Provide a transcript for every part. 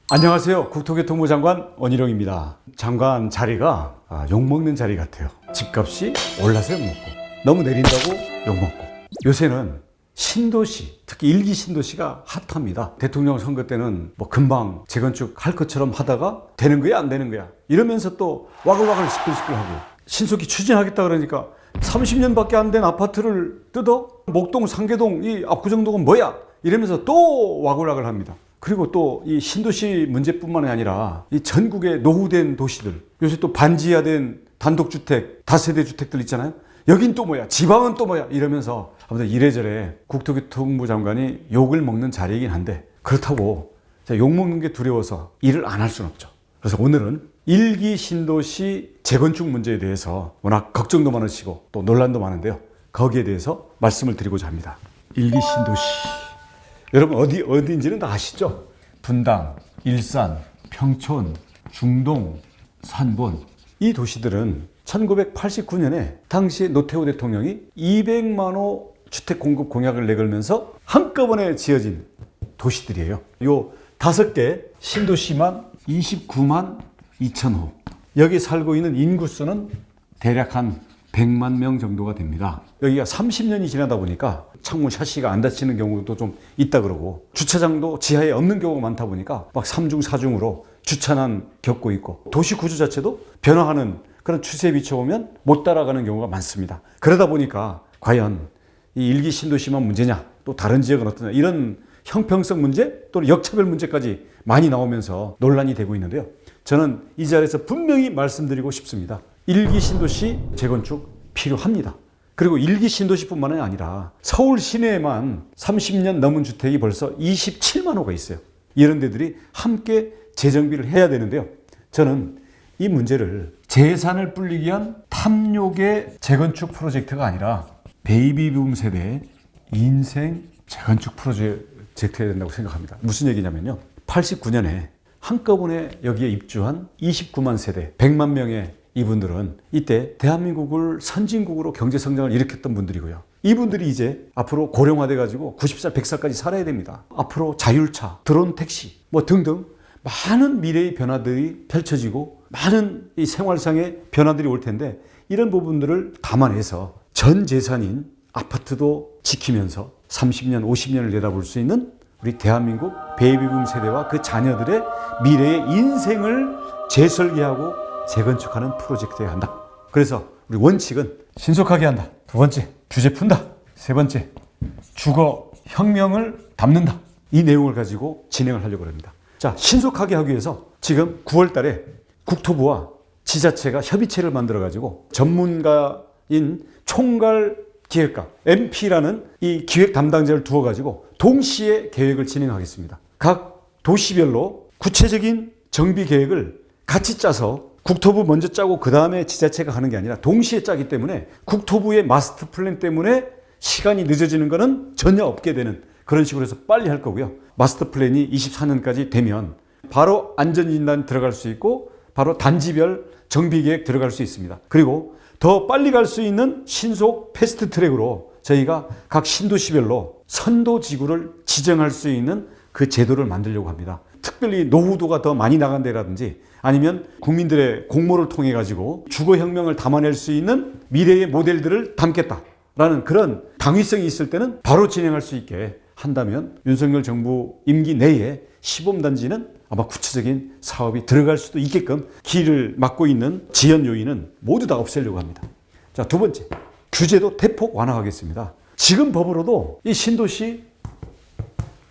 안녕하세요. 국토교통부 장관 원희룡입니다. 장관 자리가 욕먹는 자리 같아요. 집값이 올라서 욕먹고 너무 내린다고 욕먹고. 요새는 신도시, 특히 일기 신도시가 핫합니다. 대통령 선거 때는 뭐 금방 재건축 할 것처럼 하다가 되는 거야 안 되는 거야 이러면서 또 와글와글 시끌시끌하고, 신속히 추진하겠다 그러니까 30년밖에 안 된 아파트를 뜯어? 목동, 상계동, 이 압구정동은 뭐야? 이러면서 또 와글와글 합니다. 그리고 또 이 신도시 문제뿐만이 아니라 이 전국의 노후된 도시들, 요새 또 반지하된 단독주택, 다세대 주택들 있잖아요. 여긴 또 뭐야? 지방은 또 뭐야? 이러면서 아무튼 이래저래 국토교통부 장관이 욕을 먹는 자리이긴 한데, 그렇다고 욕 먹는 게 두려워서 일을 안 할 수는 없죠. 그래서 오늘은 일기 신도시 재건축 문제에 대해서 워낙 걱정도 많으시고 또 논란도 많은데요. 거기에 대해서 말씀을 드리고자 합니다. 일기 신도시. 여러분 어디인지는 다 아시죠? 분당, 일산, 평촌, 중동, 산본. 이 도시들은 1989년에 당시 노태우 대통령이 200만 호 주택 공급 공약을 내걸면서 한꺼번에 지어진 도시들이에요. 요 5개 신도시만 29만 2천 호. 여기 살고 있는 인구수는 대략 한 100만 명 정도가 됩니다. 여기가 30년이 지나다 보니까 창문 샤시가 안 닫히는 경우도 좀 있다 그러고, 주차장도 지하에 없는 경우가 많다 보니까 막 3중 4중으로 주차난 겪고 있고, 도시 구조 자체도 변화하는 그런 추세에 비춰보면 못 따라가는 경우가 많습니다. 그러다 보니까 과연 이 일기 신도시만 문제냐, 또 다른 지역은 어떠냐, 이런 형평성 문제 또는 역차별 문제까지 많이 나오면서 논란이 되고 있는데요. 저는 이 자리에서 분명히 말씀드리고 싶습니다. 일기 신도시 재건축 필요합니다. 그리고 일기 신도시뿐만 아니라 서울 시내에만 30년 넘은 주택이 벌써 27만 호가 있어요. 이런 데들이 함께 재정비를 해야 되는데요. 저는 이 문제를 재산을 불리기 위한 탐욕의 재건축 프로젝트가 아니라 베이비붐 세대의 인생 재건축 프로젝트해야 된다고 생각합니다. 무슨 얘기냐면요. 89년에 한꺼번에 여기에 입주한 29만 세대, 100만 명의 이분들은 이때 대한민국을 선진국으로 경제성장을 일으켰던 분들이고요. 이분들이 이제 앞으로 고령화돼 가지고 90살, 100살까지 살아야 됩니다. 앞으로 자율차, 드론 택시 뭐 등등 많은 미래의 변화들이 펼쳐지고 많은 이 생활상의 변화들이 올 텐데, 이런 부분들을 감안해서 전 재산인 아파트도 지키면서 30년, 50년을 내다볼 수 있는 우리 대한민국 베이비붐 세대와 그 자녀들의 미래의 인생을 재설계하고 재건축하는 프로젝트여야 한다. 그래서 우리 원칙은 신속하게 한다. 두 번째, 규제 푼다. 세 번째, 주거 혁명을 담는다. 이 내용을 가지고 진행을 하려고 합니다. 자, 신속하게 하기 위해서 지금 9월 달에 국토부와 지자체가 협의체를 만들어 가지고 전문가인 총괄기획과 MP라는 이 기획 담당자를 두어 가지고 동시에 계획을 진행하겠습니다. 각 도시별로 구체적인 정비 계획을 같이 짜서 국토부 먼저 짜고 그 다음에 지자체가 하는 게 아니라 동시에 짜기 때문에 국토부의 마스터 플랜 때문에 시간이 늦어지는 것은 전혀 없게 되는 그런 식으로 해서 빨리 할 거고요. 마스터 플랜이 24년까지 되면 바로 안전진단 들어갈 수 있고 바로 단지별 정비계획 들어갈 수 있습니다. 그리고 더 빨리 갈 수 있는 신속 패스트 트랙으로 저희가 각 신도시별로 선도지구를 지정할 수 있는 그 제도를 만들려고 합니다. 특별히 노후도가 더 많이 나간 데라든지 아니면 국민들의 공모를 통해 가지고 주거혁명을 담아낼 수 있는 미래의 모델들을 담겠다라는 그런 당위성이 있을 때는 바로 진행할 수 있게 한다면 윤석열 정부 임기 내에 시범단지는 아마 구체적인 사업이 들어갈 수도 있게끔 길을 막고 있는 지연 요인은 모두 다 없애려고 합니다. 자, 두 번째, 규제도 대폭 완화하겠습니다. 지금 법으로도 이 신도시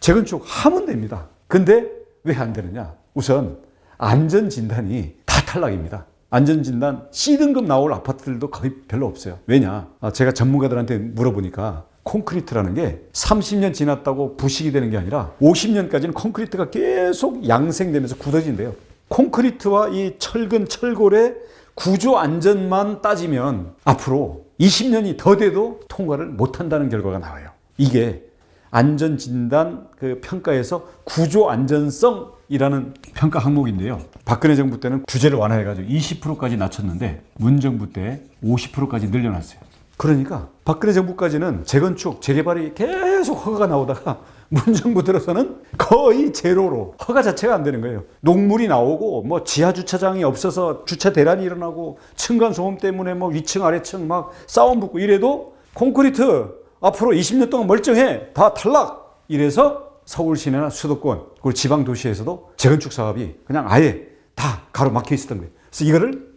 재건축 하면 됩니다. 근데 왜 안 되느냐? 우선 안전진단이 다 탈락입니다. 안전진단 C등급 나올 아파트들도 거의 별로 없어요. 왜냐? 제가 전문가들한테 물어보니까 콘크리트라는 게 30년 지났다고 부식이 되는 게 아니라 50년까지는 콘크리트가 계속 양생되면서 굳어진대요. 콘크리트와 이 철근, 철골의 구조 안전만 따지면 앞으로 20년이 더 돼도 통과를 못한다는 결과가 나와요. 이게 안전진단 그 평가에서 구조안전성이라는 평가 항목인데요. 박근혜 정부 때는 규제를 완화해가지고 20%까지 낮췄는데 문정부 때 50%까지 늘려놨어요. 그러니까 박근혜 정부까지는 재건축, 재개발이 계속 허가가 나오다가 문정부 들어서는 거의 제로로 허가 자체가 안 되는 거예요. 녹물이 나오고 뭐 지하 주차장이 없어서 주차 대란이 일어나고 층간 소음 때문에 뭐 위층 아래층 막 싸움 붙고 이래도 콘크리트 앞으로 20년 동안 멀쩡해 다 탈락 이래서 서울 시내나 수도권 그리고 지방 도시에서도 재건축 사업이 그냥 아예 다 가로막혀 있었던 거예요. 그래서 이거를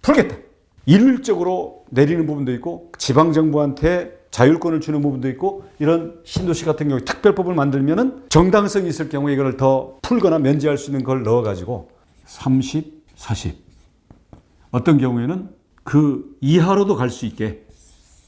풀겠다. 일률적으로 내리는 부분도 있고 지방정부한테 자율권을 주는 부분도 있고 이런 신도시 같은 경우에 특별법을 만들면은 정당성이 있을 경우에 이걸 더 풀거나 면제할 수 있는 걸 넣어가지고 30, 40 어떤 경우에는 그 이하로도 갈 수 있게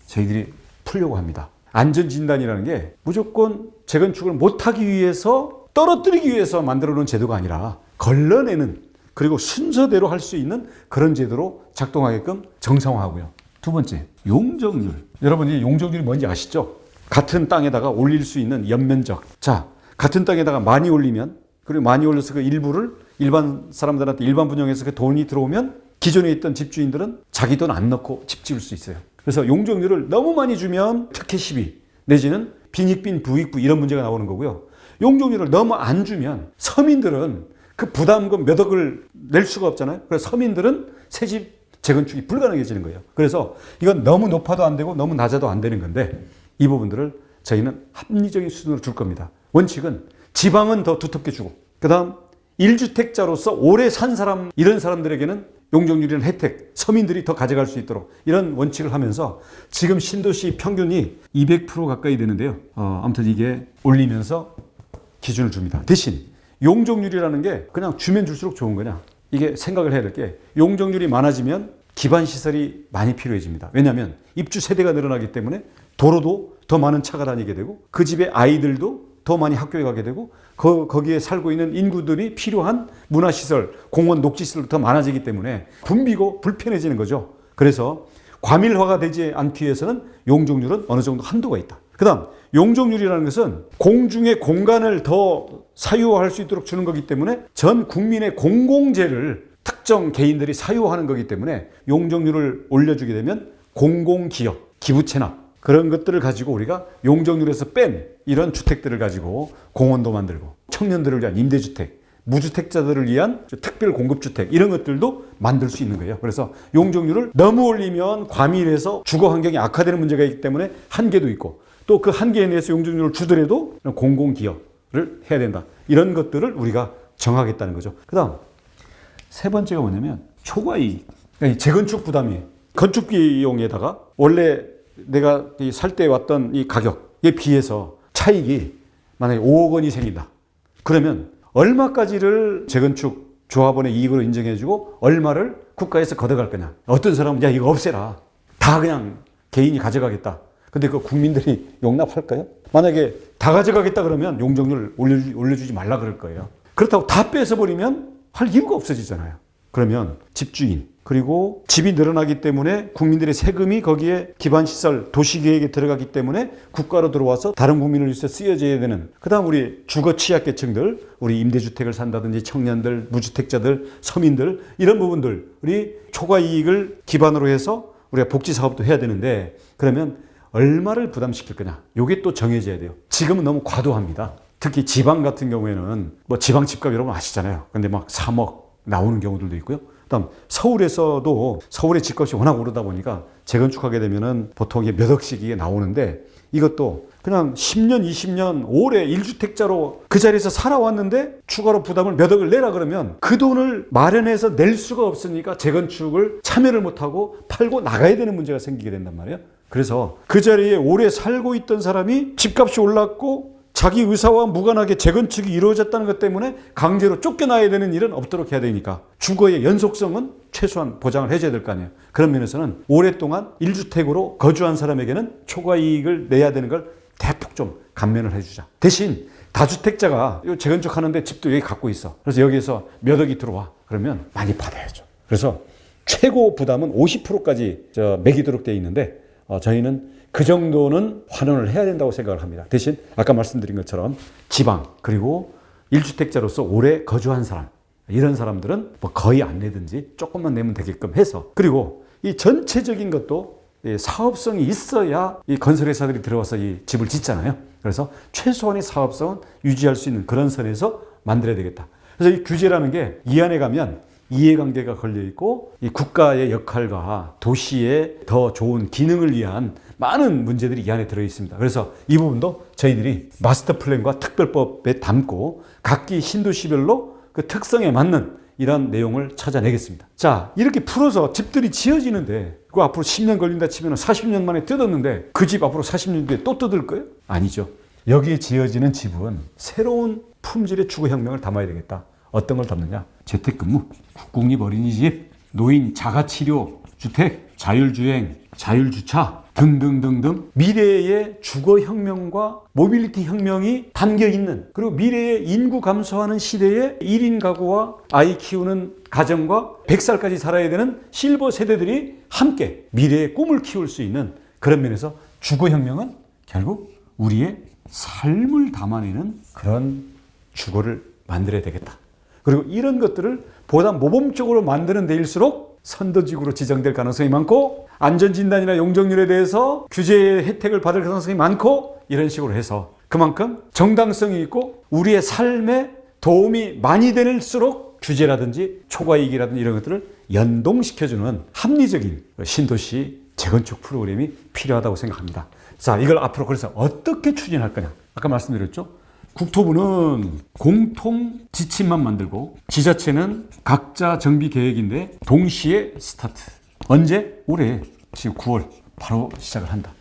저희들이 풀려고 합니다. 안전진단이라는 게 무조건 재건축을 못하기 위해서 떨어뜨리기 위해서 만들어 놓은 제도가 아니라 걸러내는 그리고 순서대로 할 수 있는 그런 제도로 작동하게끔 정상화하고요. 두 번째, 용적률. 여러분이 용적률이 뭔지 아시죠? 같은 땅에다가 올릴 수 있는 연면적. 자, 같은 땅에다가 많이 올리면 그리고 많이 올려서 그 일부를 일반 사람들한테 일반 분양해서 그 돈이 들어오면 기존에 있던 집주인들은 자기 돈 안 넣고 집 지을 수 있어요. 그래서 용적률을 너무 많이 주면 특혜 시비 내지는 빈익빈 부익부 이런 문제가 나오는 거고요. 용적률을 너무 안 주면 서민들은 그 부담금 몇 억을 낼 수가 없잖아요. 그래서 서민들은 새집 재건축이 불가능해지는 거예요. 그래서 이건 너무 높아도 안 되고 너무 낮아도 안 되는 건데 이 부분들을 저희는 합리적인 수준으로 줄 겁니다. 원칙은 지방은 더 두텁게 주고 그 다음 1주택자로서 오래 산 사람 이런 사람들에게는 용적률이라는 혜택 서민들이 더 가져갈 수 있도록 이런 원칙을 하면서 지금 신도시 평균이 200% 가까이 되는데요. 아무튼 이게 올리면서 기준을 줍니다. 대신 용적률이라는 게 그냥 주면 줄수록 좋은 거냐? 이게 생각을 해야 될 게 용적률이 많아지면 기반시설이 많이 필요해집니다. 왜냐하면 입주 세대가 늘어나기 때문에 도로도 더 많은 차가 다니게 되고 그 집의 아이들도 더 많이 학교에 가게 되고 거기에 살고 있는 인구들이 필요한 문화시설, 공원, 녹지시설도 더 많아지기 때문에 붐비고 불편해지는 거죠. 그래서 과밀화가 되지 않기 위해서는 용적률은 어느 정도 한도가 있다. 그 다음 용적률이라는 것은 공중의 공간을 더 사유화할 수 있도록 주는 거기 때문에 전 국민의 공공재를 특정 개인들이 사유화하는 거기 때문에 용적률을 올려주게 되면 공공기업, 기부채납 그런 것들을 가지고 우리가 용적률에서 뺀 이런 주택들을 가지고 공원도 만들고 청년들을 위한 임대주택, 무주택자들을 위한 특별 공급주택 이런 것들도 만들 수 있는 거예요. 그래서 용적률을 너무 올리면 과밀해서 주거 환경이 악화되는 문제가 있기 때문에 한계도 있고 또 그 한계에 대해서 용적률을 주더라도 공공기업을 해야 된다. 이런 것들을 우리가 정하겠다는 거죠. 그 다음 세 번째가 뭐냐면 초과이익. 그러니까 재건축 부담이 건축 비용에다가 원래 내가 살 때 왔던 이 가격에 비해서 차익이 만약에 5억 원이 생긴다. 그러면 얼마까지를 재건축 조합원의 이익으로 인정해주고 얼마를 국가에서 걷어갈 거냐. 어떤 사람은 야 이거 없애라. 다 그냥 개인이 가져가겠다. 근데 그 국민들이 용납할까요? 만약에 다 가져가겠다 그러면 용적률 올려주지 말라 그럴 거예요. 그렇다고 다 뺏어버리면 할 이유가 없어지잖아요. 그러면 집주인 그리고 집이 늘어나기 때문에 국민들의 세금이 거기에 기반시설 도시계획에 들어가기 때문에 국가로 들어와서 다른 국민을 위해서 쓰여져야 되는 그 다음 우리 주거 취약계층들 우리 임대주택을 산다든지 청년들 무주택자들 서민들 이런 부분들 우리 초과이익을 기반으로 해서 우리가 복지사업도 해야 되는데 그러면 얼마를 부담시킬 거냐 이게 또 정해져야 돼요. 지금은 너무 과도합니다. 특히 지방 같은 경우에는 뭐 지방 집값 여러분 아시잖아요. 근데 막 3억 나오는 경우들도 있고요. 그다음 서울에서도 서울의 집값이 워낙 오르다 보니까 재건축하게 되면은 보통 몇 억씩 이게 나오는데 이것도 그냥 10년, 20년 오래 1주택자로 그 자리에서 살아왔는데 추가로 부담을 몇 억을 내라 그러면 그 돈을 마련해서 낼 수가 없으니까 재건축을 참여를 못하고 팔고 나가야 되는 문제가 생기게 된단 말이에요. 그래서 그 자리에 오래 살고 있던 사람이 집값이 올랐고 자기 의사와 무관하게 재건축이 이루어졌다는 것 때문에 강제로 쫓겨나야 되는 일은 없도록 해야 되니까 주거의 연속성은 최소한 보장을 해줘야 될 거 아니에요. 그런 면에서는 오랫동안 1주택으로 거주한 사람에게는 초과이익을 내야 되는 걸 대폭 좀 감면을 해주자. 대신 다주택자가 재건축하는데 집도 여기 갖고 있어. 그래서 여기에서 몇 억이 들어와. 그러면 많이 받아야죠. 그래서 최고 부담은 50%까지 매기도록 되어 있는데 저희는 그 정도는 환원을 해야 된다고 생각을 합니다. 대신 아까 말씀드린 것처럼 지방 그리고 1주택자로서 오래 거주한 사람 이런 사람들은 뭐 거의 안 내든지 조금만 내면 되게끔 해서 그리고 이 전체적인 것도 사업성이 있어야 이 건설회사들이 들어와서 이 집을 짓잖아요. 그래서 최소한의 사업성은 유지할 수 있는 그런 선에서 만들어야 되겠다. 그래서 이 규제라는 게 이 안에 가면 이해관계가 걸려 있고 이 국가의 역할과 도시의 더 좋은 기능을 위한 많은 문제들이 이 안에 들어 있습니다. 그래서 이 부분도 저희들이 마스터 플랜과 특별법에 담고 각기 신도시별로 그 특성에 맞는 이런 내용을 찾아내겠습니다. 자, 이렇게 풀어서 집들이 지어지는데 그 앞으로 10년 걸린다 치면 40년 만에 뜯었는데 그 집 앞으로 40년 뒤에 또 뜯을 거예요? 아니죠. 여기에 지어지는 집은 새로운 품질의 주거혁명을 담아야 되겠다. 어떤 걸 담느냐? 재택근무, 국공립 어린이집, 노인 자가치료, 주택, 자율주행, 자율주차 등등등등 미래의 주거혁명과 모빌리티 혁명이 담겨있는, 그리고 미래의 인구 감소하는 시대에 1인 가구와 아이 키우는 가정과 100살까지 살아야 되는 실버 세대들이 함께 미래의 꿈을 키울 수 있는 그런 면에서 주거혁명은 결국 우리의 삶을 담아내는 그런 주거를 만들어야 되겠다. 그리고 이런 것들을 보다 모범적으로 만드는 데일수록 선도지구로 지정될 가능성이 많고 안전진단이나 용적률에 대해서 규제의 혜택을 받을 가능성이 많고 이런 식으로 해서 그만큼 정당성이 있고 우리의 삶에 도움이 많이 될수록 규제라든지 초과이익이라든지 이런 것들을 연동시켜주는 합리적인 신도시 재건축 프로그램이 필요하다고 생각합니다. 자, 이걸 앞으로 그래서 어떻게 추진할 거냐. 아까 말씀드렸죠. 국토부는 공통 지침만 만들고 지자체는 각자 정비 계획인데 동시에 스타트. 언제? 올해 지금 9월 바로 시작을 한다.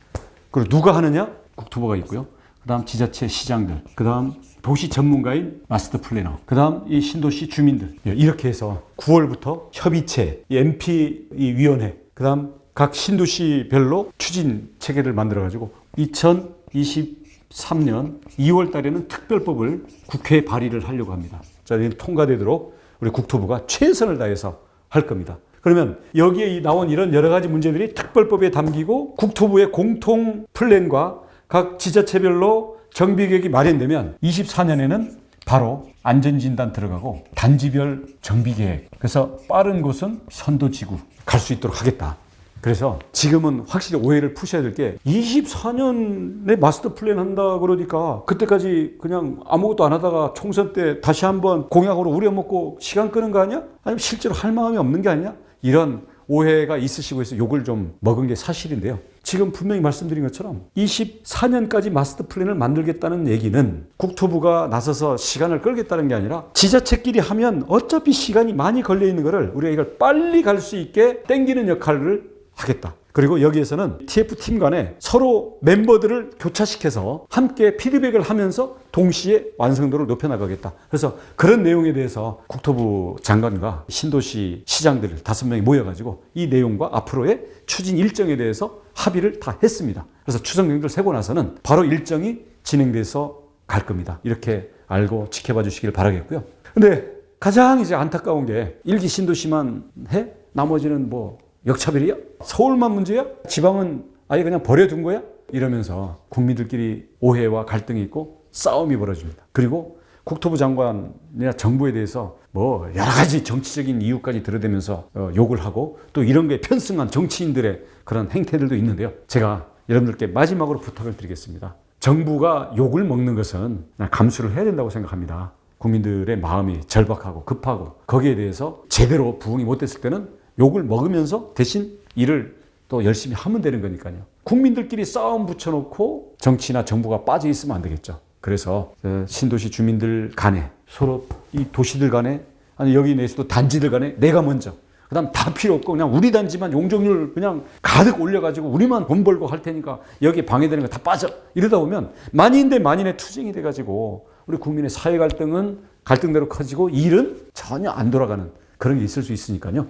그리고 누가 하느냐? 국토부가 있고요. 그 다음 지자체 시장들, 그 다음 도시 전문가인 마스터 플래너, 그 다음 이 신도시 주민들, 이렇게 해서 9월부터 협의체, MP 위원회, 그 다음 각 신도시별로 추진 체계를 만들어가지고 2023년 2월 달에는 특별법을 국회에 발의를 하려고 합니다. 자, 통과되도록 우리 국토부가 최선을 다해서 할 겁니다. 그러면 여기에 나온 이런 여러 가지 문제들이 특별법에 담기고 국토부의 공통 플랜과 각 지자체별로 정비 계획이 마련되면 24년에는 바로 안전진단 들어가고 단지별 정비 계획. 그래서 빠른 곳은 선도지구 갈 수 있도록 하겠다. 그래서 지금은 확실히 오해를 푸셔야 될 게 24년에 마스터 플랜 한다 그러니까 그때까지 그냥 아무것도 안 하다가 총선 때 다시 한번 공약으로 우려먹고 시간 끄는 거 아니야? 아니면 실제로 할 마음이 없는 게 아니야? 이런 오해가 있으시고 해서 욕을 좀 먹은 게 사실인데요. 지금 분명히 말씀드린 것처럼 24년까지 마스터 플랜을 만들겠다는 얘기는 국토부가 나서서 시간을 끌겠다는 게 아니라 지자체끼리 하면 어차피 시간이 많이 걸려 있는 거를 우리가 이걸 빨리 갈 수 있게 땡기는 역할을 하겠다. 그리고 여기에서는 TF팀 간에 서로 멤버들을 교차시켜서 함께 피드백을 하면서 동시에 완성도를 높여나가겠다. 그래서 그런 내용에 대해서 국토부 장관과 신도시 시장들 5명이 모여가지고 이 내용과 앞으로의 추진 일정에 대해서 합의를 다 했습니다. 그래서 추정경들 세고 나서는 바로 일정이 진행돼서 갈 겁니다. 이렇게 알고 지켜봐 주시길 바라겠고요. 근데 가장 이제 안타까운 게 1기 신도시만 해? 나머지는 뭐 역차별이야? 서울만 문제야? 지방은 아예 그냥 버려둔 거야? 이러면서 국민들끼리 오해와 갈등이 있고 싸움이 벌어집니다. 그리고 국토부 장관이나 정부에 대해서 뭐 여러 가지 정치적인 이유까지 들어대면서 욕을 하고 또 이런 거에 편승한 정치인들의 그런 행태들도 있는데요. 제가 여러분들께 마지막으로 부탁을 드리겠습니다. 정부가 욕을 먹는 것은 감수를 해야 된다고 생각합니다. 국민들의 마음이 절박하고 급하고 거기에 대해서 제대로 부응이 못 됐을 때는 욕을 먹으면서 대신 일을 또 열심히 하면 되는 거니까요. 국민들끼리 싸움 붙여놓고 정치나 정부가 빠져 있으면 안 되겠죠. 그래서 신도시 주민들 간에 서로 이 도시들 간에 아니 여기 내에서도 단지들 간에 내가 먼저 그 다음 다 필요 없고 그냥 우리 단지만 용적률 그냥 가득 올려가지고 우리만 돈 벌고 할 테니까 여기에 방해되는 거 다 빠져. 이러다 보면 만인 대 만인의 투쟁이 돼가지고 우리 국민의 사회 갈등은 갈등대로 커지고 일은 전혀 안 돌아가는 그런 게 있을 수 있으니까요.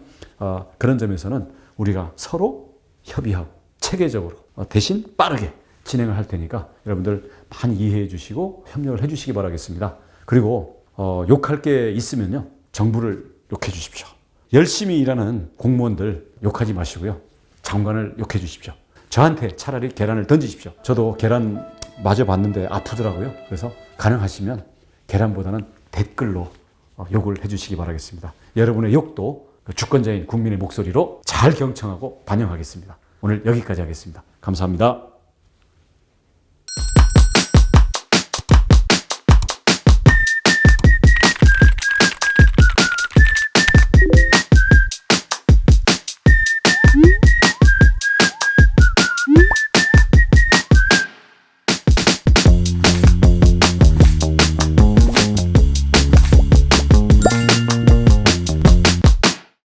그런 점에서는 우리가 서로 협의하고 체계적으로 대신 빠르게 진행을 할 테니까 여러분들 많이 이해해 주시고 협력을 해 주시기 바라겠습니다. 그리고 욕할 게 있으면요. 정부를 욕해 주십시오. 열심히 일하는 공무원들 욕하지 마시고요. 장관을 욕해 주십시오. 저한테 차라리 계란을 던지십시오. 저도 계란 맞아 봤는데 아프더라고요. 그래서 가능하시면 계란보다는 댓글로 욕을 해주시기 바라겠습니다. 여러분의 욕도 주권자인 국민의 목소리로 잘 경청하고 반영하겠습니다. 오늘 여기까지 하겠습니다. 감사합니다.